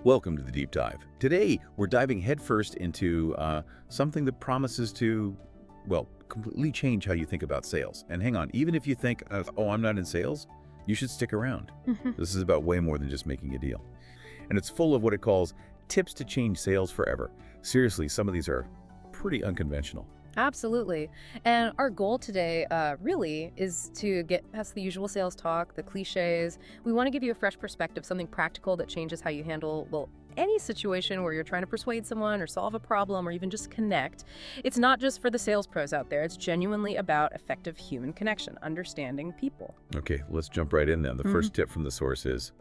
Welcome to the Deep Dive. Today, we're diving headfirst into something that promises to, well, completely change how you think about sales. And hang on, even if you think, oh, I'm not in sales, you should stick around. This is about way more than just making a deal. And it's full of what it calls tips to change sales forever. Seriously, some of these are pretty unconventional. Absolutely. And our goal today really is to get past the usual sales talk, the cliches. We want to give you a fresh perspective, something practical that changes how you handle, well, any situation where you're trying to persuade someone or solve a problem or even just connect. It's not just for the sales pros out there. It's genuinely about effective human connection, understanding people. Okay, let's jump right in then. The first tip from the source is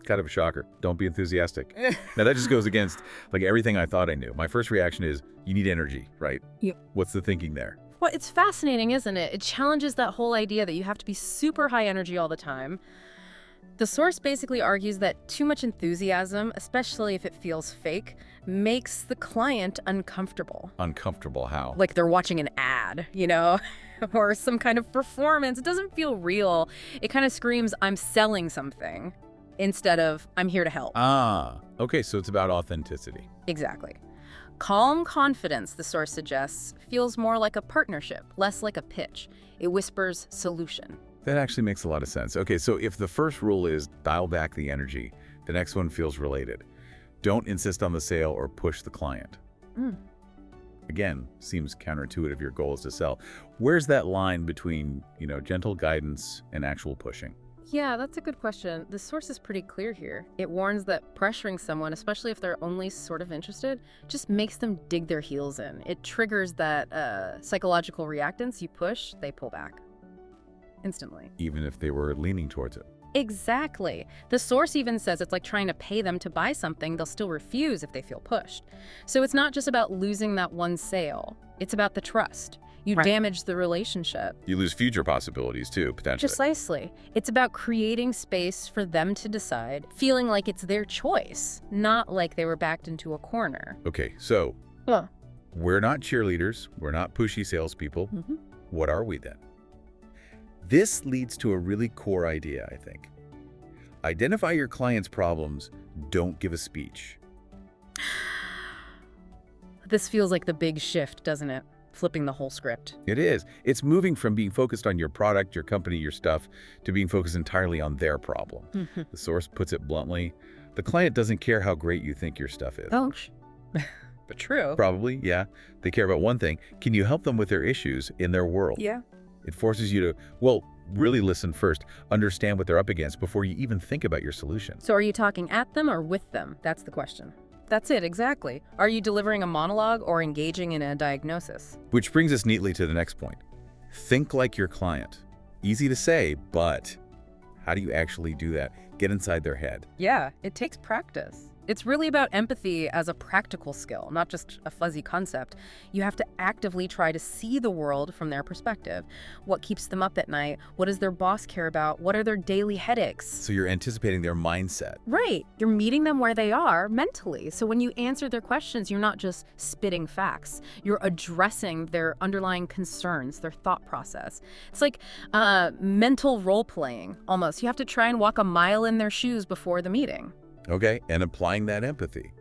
kind of a shocker. Don't be enthusiastic. Now, that just goes against like everything I thought I knew. My first reaction is you need energy, right? Yep. What's the thinking there? Well, it's fascinating, isn't it? It challenges that whole idea that you have to be super high energy all the time. The source basically argues that too much enthusiasm, especially if it feels fake, makes the client uncomfortable. Uncomfortable how? Like they're watching an ad, or some kind of performance. It doesn't feel real. It kind of screams, I'm selling something, instead of, I'm here to help. Ah, okay, so it's about authenticity. Exactly. Calm confidence, the source suggests, feels more like a partnership, less like a pitch. It whispers solution. That actually makes a lot of sense. Okay, so if the first rule is dial back the energy, the next one feels related. Don't insist on the sale or push the client. Again, seems counterintuitive. Your goal is to sell. Where's that line between, gentle guidance and actual pushing? Yeah, that's a good question. The source is pretty clear here. It warns that pressuring someone, especially if they're only sort of interested, just makes them dig their heels in. It triggers that psychological reactance. You push, they pull back instantly. Even if they were leaning towards it. Exactly. The source even says it's like trying to pay them to buy something. They'll still refuse if they feel pushed. So it's not just about losing that one sale. It's about the trust. You damage the relationship. You lose future possibilities too, potentially. Precisely. It's about creating space for them to decide, feeling like it's their choice, not like they were backed into a corner. Okay, so we're not cheerleaders. We're not pushy salespeople. What are we then? This leads to a really core idea, I think. Identify your client's problems. Don't give a speech. This feels like the big shift, doesn't it? Flipping the whole script. It is. It's moving from being focused on your product, your company, your stuff, to being focused entirely on their problem. The source puts it bluntly. The client doesn't care how great you think your stuff is. Oh, but true. Probably, yeah. They care about one thing. Can you help them with their issues in their world? Yeah. It forces you to, really listen first, understand what they're up against before you even think about your solution. So are you talking at them or with them? That's the question. That's it, exactly. Are you delivering a monologue or engaging in a diagnosis? Which brings us neatly to the next point. Think like your client. Easy to say, but how do you actually do that? Get inside their head. Yeah, it takes practice. It's really about empathy as a practical skill, not just a fuzzy concept. You have to actively try to see the world from their perspective. What keeps them up at night? What does their boss care about? What are their daily headaches? So you're anticipating their mindset. Right. You're meeting them where they are mentally. So when you answer their questions, you're not just spitting facts. You're addressing their underlying concerns, their thought process. It's like mental role-playing, almost. You have to try and walk a mile in their shoes before the meeting. Okay, and applying that empathy.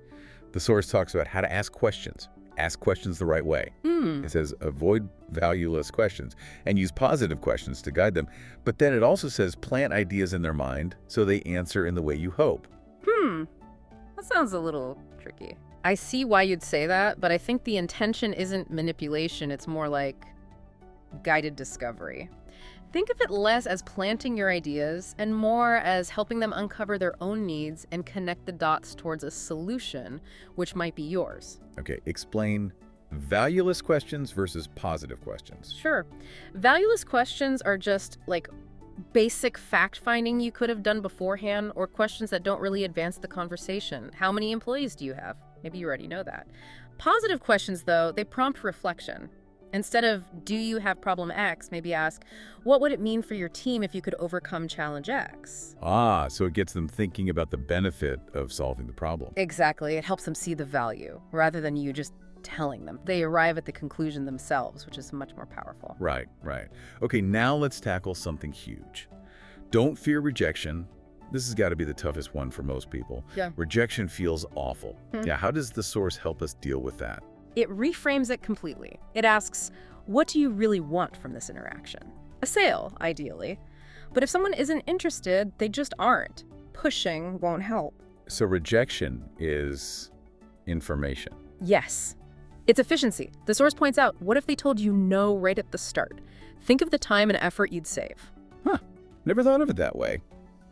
The source talks about how to ask questions. Ask questions the right way. It says avoid valueless questions and use positive questions to guide them. But then it also says plant ideas in their mind so they answer in the way you hope. That sounds a little tricky. I see why you'd say that, but I think the intention isn't manipulation. It's more like guided discovery. Think of it less as planting your ideas and more as helping them uncover their own needs and connect the dots towards a solution, which might be yours. Okay, explain valueless questions versus positive questions. Sure. Valueless questions are just like basic fact-finding you could have done beforehand, or questions that don't really advance the conversation. How many employees do you have? Maybe you already know that. Positive questions, though, they prompt reflection. Instead of, do you have problem X, maybe ask, what would it mean for your team if you could overcome challenge X? Ah, so it gets them thinking about the benefit of solving the problem. Exactly. It helps them see the value, rather than you just telling them. They arrive at the conclusion themselves, which is much more powerful. Right. Okay, now let's tackle something huge. Don't fear rejection. This has got to be the toughest one for most people. Yeah. Rejection feels awful. Yeah, how does the source help us deal with that? It reframes it completely. It asks, what do you really want from this interaction? A sale, ideally. But if someone isn't interested, they just aren't. Pushing won't help. So rejection is information. Yes. It's efficiency. The source points out, what if they told you no right at the start? Think of the time and effort you'd save. Huh, never thought of it that way.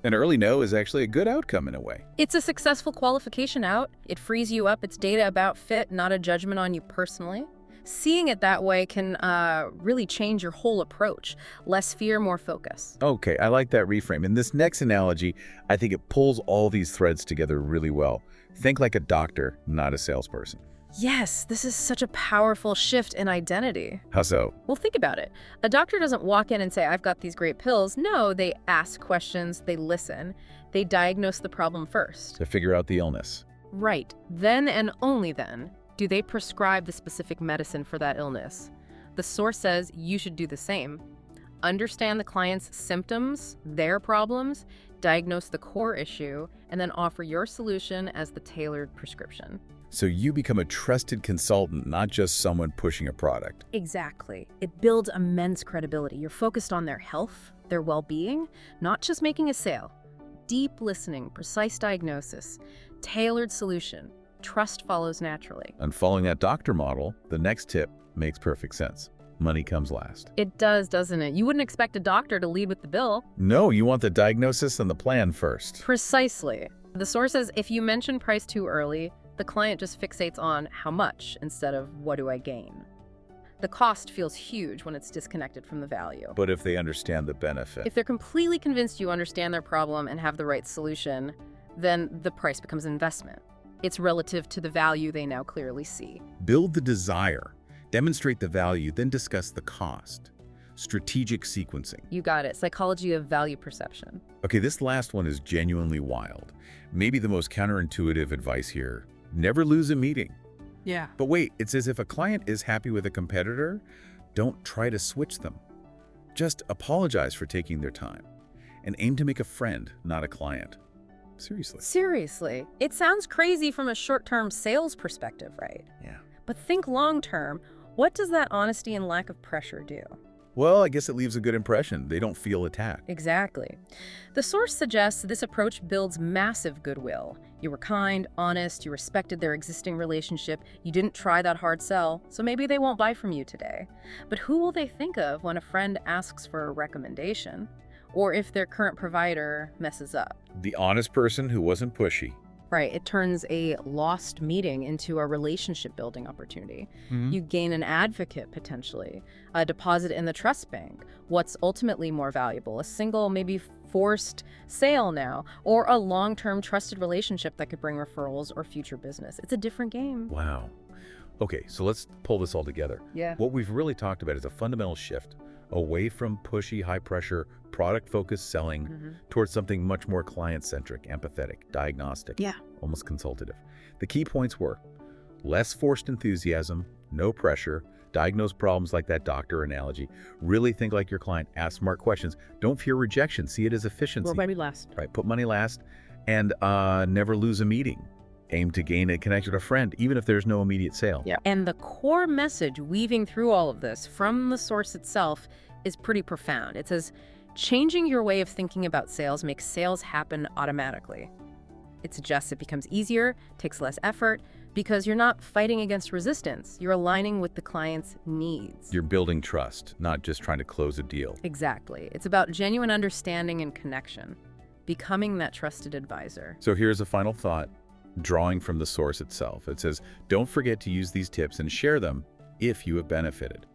An early no is actually a good outcome in a way. It's a successful qualification out. It frees you up. It's data about fit, not a judgment on you personally. Seeing it that way can really change your whole approach. Less fear, more focus. Okay, I like that reframe. In this next analogy, I think it pulls all these threads together really well. Think like a doctor, not a salesperson. Yes, this is such a powerful shift in identity. How so? Well, think about it. A doctor doesn't walk in and say, I've got these great pills. No, they ask questions, they listen, they diagnose the problem first. To figure out the illness. Right. Then and only then do they prescribe the specific medicine for that illness. The source says you should do the same. Understand the client's symptoms, their problems, diagnose the core issue, and then offer your solution as the tailored prescription. So you become a trusted consultant, not just someone pushing a product. Exactly. It builds immense credibility. You're focused on their health, their well-being, not just making a sale. Deep listening, precise diagnosis, tailored solution. Trust follows naturally. And following that doctor model, the next tip makes perfect sense. Money comes last. It does, doesn't it? You wouldn't expect a doctor to lead with the bill. No, you want the diagnosis and the plan first. Precisely. The source says if you mention price too early, the client just fixates on how much instead of what do I gain. The cost feels huge when it's disconnected from the value. But if they understand the benefit. If they're completely convinced you understand their problem and have the right solution, then the price becomes an investment. It's relative to the value they now clearly see. Build the desire, demonstrate the value, then discuss the cost. Strategic sequencing. You got it. Psychology of value perception. Okay, this last one is genuinely wild. Maybe the most counterintuitive advice here. Never lose a meeting. Yeah. But wait, it says if a client is happy with a competitor, don't try to switch them. Just apologize for taking their time and aim to make a friend, not a client. Seriously. Seriously. It sounds crazy from a short-term sales perspective, right? Yeah. But think long-term. What does that honesty and lack of pressure do? Well, I guess it leaves a good impression. They don't feel attacked. Exactly. The source suggests this approach builds massive goodwill. You were kind, honest, you respected their existing relationship, you didn't try that hard sell, so maybe they won't buy from you today. But who will they think of when a friend asks for a recommendation? Or if their current provider messes up? The honest person who wasn't pushy. Right, it turns a lost meeting into a relationship building opportunity. You gain an advocate potentially, a deposit in the trust bank. What's ultimately more valuable, a single, maybe forced sale now, or a long-term trusted relationship that could bring referrals or future business. It's a different game. Wow. Okay, so let's pull this all together. Yeah. What we've really talked about is a fundamental shift away from pushy, high-pressure, product-focused selling towards something much more client-centric, empathetic, diagnostic, almost consultative. The key points were less forced enthusiasm, no pressure, diagnose problems like that doctor analogy, really think like your client, ask smart questions, don't fear rejection, see it as efficiency. Put money last. Right, put money last, and never lose a meeting. Aim to gain a connection with a friend, even if there's no immediate sale. Yeah. And the core message weaving through all of this from the source itself is pretty profound. It says, changing your way of thinking about sales makes sales happen automatically. It suggests it becomes easier, takes less effort, because you're not fighting against resistance. You're aligning with the client's needs. You're building trust, not just trying to close a deal. Exactly. It's about genuine understanding and connection, becoming that trusted advisor. So here's a final thought, drawing from the source itself. It says, don't forget to use these tips and share them if you have benefited.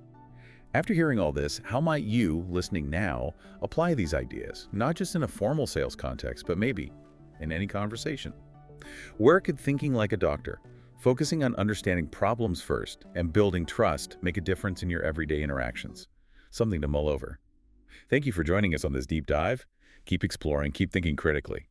After hearing all this, how might you, listening now, apply these ideas, not just in a formal sales context, but maybe in any conversation? Where could thinking like a doctor, focusing on understanding problems first and building trust, make a difference in your everyday interactions? Something to mull over. Thank you for joining us on this deep dive. Keep exploring, keep thinking critically.